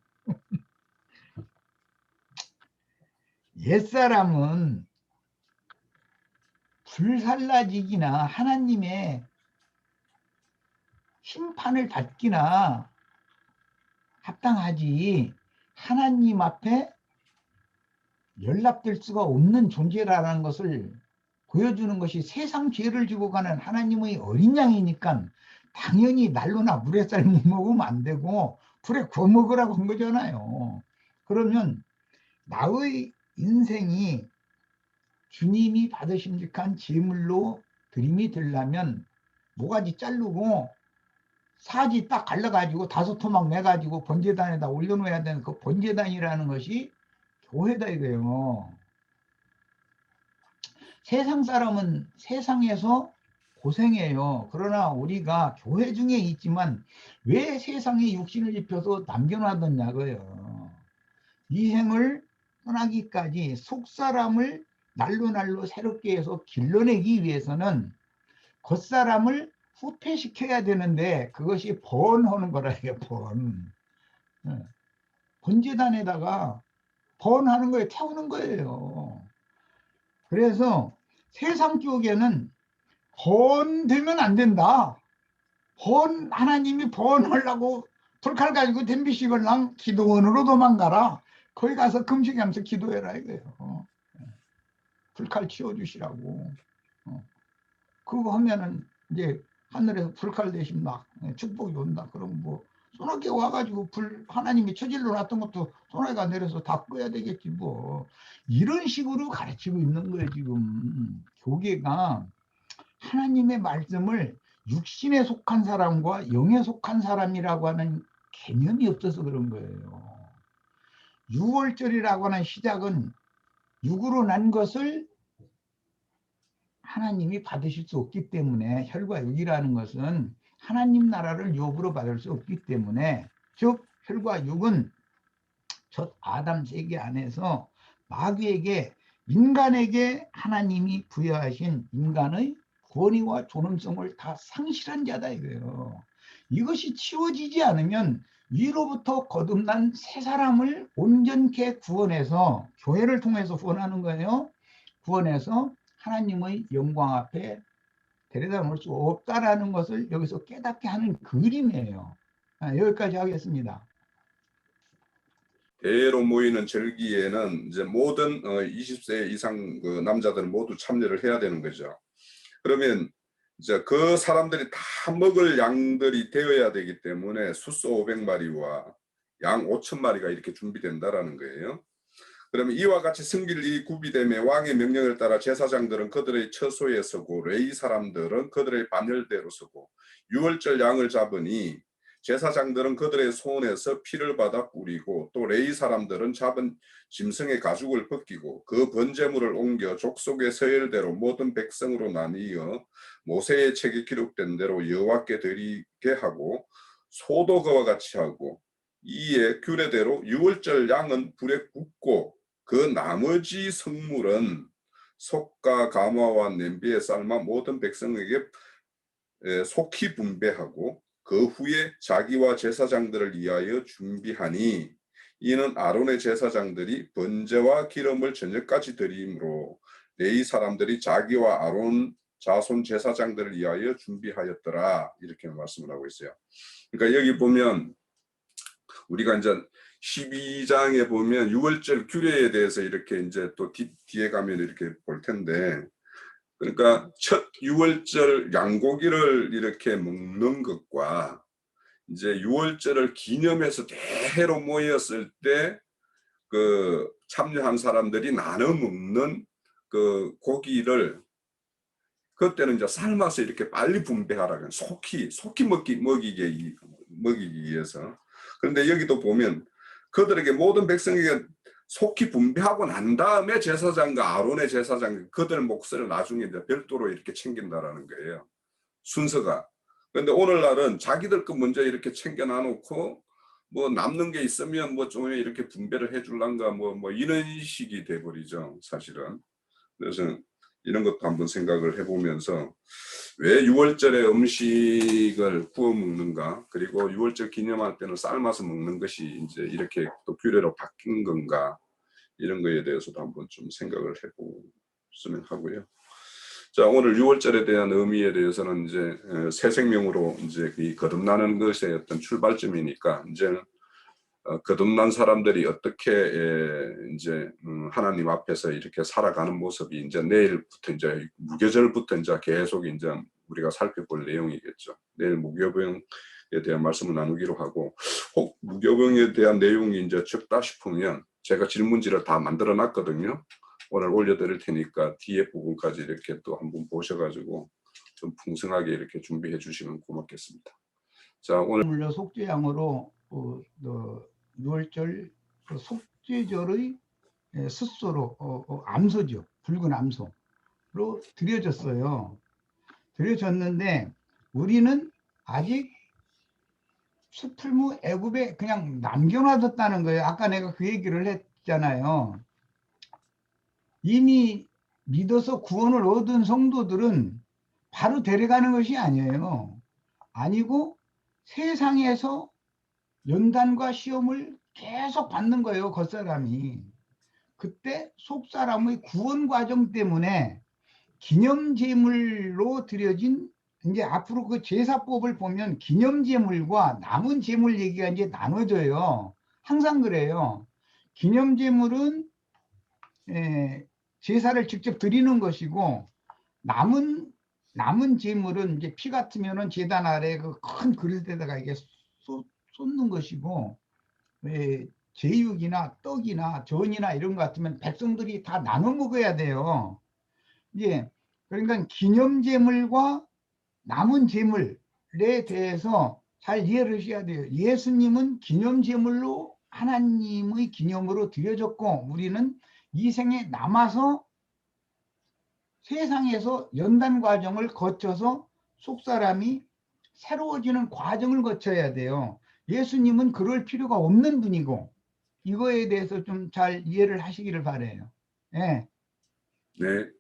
옛사람은 불살라지기나 하나님의 심판을 받기나 합당하지 하나님 앞에 연락될 수가 없는 존재라는 것을 보여주는 것이 세상 죄를 지고 가는 하나님의 어린 양이니까 당연히 난로나 물에 삶아 먹으면 안 되고 불에 구워 먹으라고 한 거잖아요. 그러면 나의 인생이 주님이 받으심직한 제물로 드림이 되려면 모가지 자르고 사지 딱 갈라가지고 5토막 내가지고 번제단에다 올려놓아야 되는 그 번제단이라는 것이 교회다 이거예요. 세상 사람은 세상에서 고생해요. 그러나 우리가 교회 중에 있지만 왜 세상에 육신을 입혀서 남겨놔뒀냐고요. 이 생을 떠나기까지 속사람을 날로 새롭게 해서 길러내기 위해서는 겉사람을 후퇴시켜야 되는데 그것이 번하는 거라 이게 번. 번제단에다가 번하는 거에 태우는 거예요. 그래서 세상 쪽에는 번되면 안 된다. 하나님이 번하려고 불칼 가지고 덤비시걸랑 기도원으로 도망가라. 거기 가서 금식하면서 기도해라 이거예요. 불칼 치워주시라고. 그거 하면은 이제 하늘에서 불칼 대신 막 축복이 온다. 그럼 뭐 소나기가 와가지고 하나님이 처질러 놨던 것도 소나기가 내려서 다 꺼야 되겠지 뭐. 이런 식으로 가르치고 있는 거예요 지금. 교계가 하나님의 말씀을 육신에 속한 사람과 영에 속한 사람이라고 하는 개념이 없어서 그런 거예요. 6월절이라고 하는 시작은 육으로 난 것을 하나님이 받으실 수 없기 때문에 혈과 육이라는 것은 하나님 나라를 유업으로 받을 수 없기 때문에 즉 혈과 육은 첫 아담 세계 안에서 마귀에게 인간에게 하나님이 부여하신 인간의 권위와 존엄성을 다 상실한 자다 이거예요. 이것이 치워지지 않으면 위로부터 거듭난 새 사람을 온전케 구원해서 교회를 통해서 구원하는 거예요. 구원해서 하나님의 영광 앞에 데려다 놓을 수 없다라는 것을 여기서 깨닫게 하는 그림이에요. 여기까지 하겠습니다. 대회로 모이는 절기에는 이제 모든 20세 이상 그 남자들은 모두 참여를 해야 되는 거죠. 그러면 이제 그 사람들이 다 먹을 양들이 되어야 되기 때문에 숫소 500마리와 양 5,000마리가 이렇게 준비된다라는 거예요. 그러면 이와 같이 승길이 구비되며 왕의 명령을 따라 제사장들은 그들의 처소에 서고 레위 사람들은 그들의 반열대로 서고 유월절 양을 잡으니 제사장들은 그들의 손에서 피를 받아 뿌리고 또 레위 사람들은 잡은 짐승의 가죽을 벗기고 그 번제물을 옮겨 족속의 서열대로 모든 백성으로 나뉘어 모세의 책에 기록된 대로 여호와께 드리게 하고 소도 그와 같이 하고 이에 규례대로 유월절 양은 불에 굽고 그 나머지 성물은 속과 가마와 냄비에 삶아 모든 백성에게 속히 분배하고 그 후에 자기와 제사장들을 위하여 준비하니 이는 아론의 제사장들이 번제와 기름을 저녁까지 드림으로 레위 사람들이 자기와 아론 자손 제사장들을 위하여 준비하였더라. 이렇게 말씀을 하고 있어요. 그러니까 여기 보면 우리가 이제 12장에 보면 유월절 규례에 대해서 이렇게 이제 또 뒤에 가면 이렇게 볼 텐데, 그러니까 첫 유월절 양고기를 이렇게 먹는 것과 이제 유월절을 기념해서 대회로 모였을 때 그 참여한 사람들이 나눠 먹는 그 고기를 그때는 이제 삶아서 이렇게 빨리 분배하라. 속히 먹이기 위해서. 그런데 여기도 보면 그들에게 모든 백성에게 속히 분배하고 난 다음에 제사장과 아론의 제사장 그들 몫을 나중에 이제 별도로 이렇게 챙긴다라는 거예요. 순서가. 그런데 오늘날은 자기들 거 먼저 이렇게 챙겨 놔놓고 뭐 남는 게 있으면 뭐 좀 이렇게 분배를 해줄란가 뭐 이런 식이 돼버리죠, 사실은. 그래서 이런 것도 한번 생각을 해보면서 왜 유월절에 음식을 구워 먹는가, 그리고 유월절 기념할 때는 삶아서 먹는 것이 이제 이렇게 또 규례로 바뀐 건가, 이런 거에 대해서도 한번 좀 생각을 해보시면 하고요. 자, 오늘 유월절에 대한 의미에 대해서는 이제 새 생명으로 이제 이 거듭나는 것의 어떤 출발점이니까 이제 거듭난 사람들이 어떻게 이제 하나님 앞에서 이렇게 살아가는 모습이 이제 내일부터 이제 무교절부터 이제 계속 이제 우리가 살펴볼 내용이겠죠. 내일 무교병에 대한 말씀을 나누기로 하고, 혹 무교병에 대한 내용이 이제 적다 싶으면 제가 질문지를 다 만들어 놨거든요. 오늘 올려드릴 테니까 뒤에 부분까지 이렇게 또 한번 보셔가지고 좀 풍성하게 이렇게 준비해 주시면 고맙겠습니다. 자, 오늘 물론 속죄양으로 유월절 속죄절의 스소로 암소죠. 붉은 암소로 드려졌어요. 드려졌는데 우리는 아직 수풀무 애굽에 그냥 남겨놔뒀다는 거예요. 아까 내가 그 얘기를 했잖아요. 이미 믿어서 구원을 얻은 성도들은 바로 데려가는 것이 아니에요. 아니고 세상에서 연단과 시험을 계속 받는 거예요. 겉사람이. 그때 속사람의 구원 과정 때문에 기념제물로 드려진, 이제 앞으로 그 제사법을 보면 기념제물과 남은 제물 얘기가 이제 나눠져요. 항상 그래요. 기념제물은 제사를 직접 드리는 것이고, 남은 제물은 이제 피 같으면은 제단 아래 그 큰 그릇에다가 이게 쏟는 것이고, 제육이나 떡이나 전이나 이런 것 같으면 백성들이 다 나눠 먹어야 돼요. 예, 그러니까 기념제물과 남은 제물에 대해서 잘 이해를 하셔야 돼요. 예수님은 기념제물로 하나님의 기념으로 드려졌고, 우리는 이 생에 남아서 세상에서 연단 과정을 거쳐서 속사람이 새로워지는 과정을 거쳐야 돼요. 예수님은 그럴 필요가 없는 분이고, 이거에 대해서 좀 잘 이해를 하시기를 바라요. 예. 네.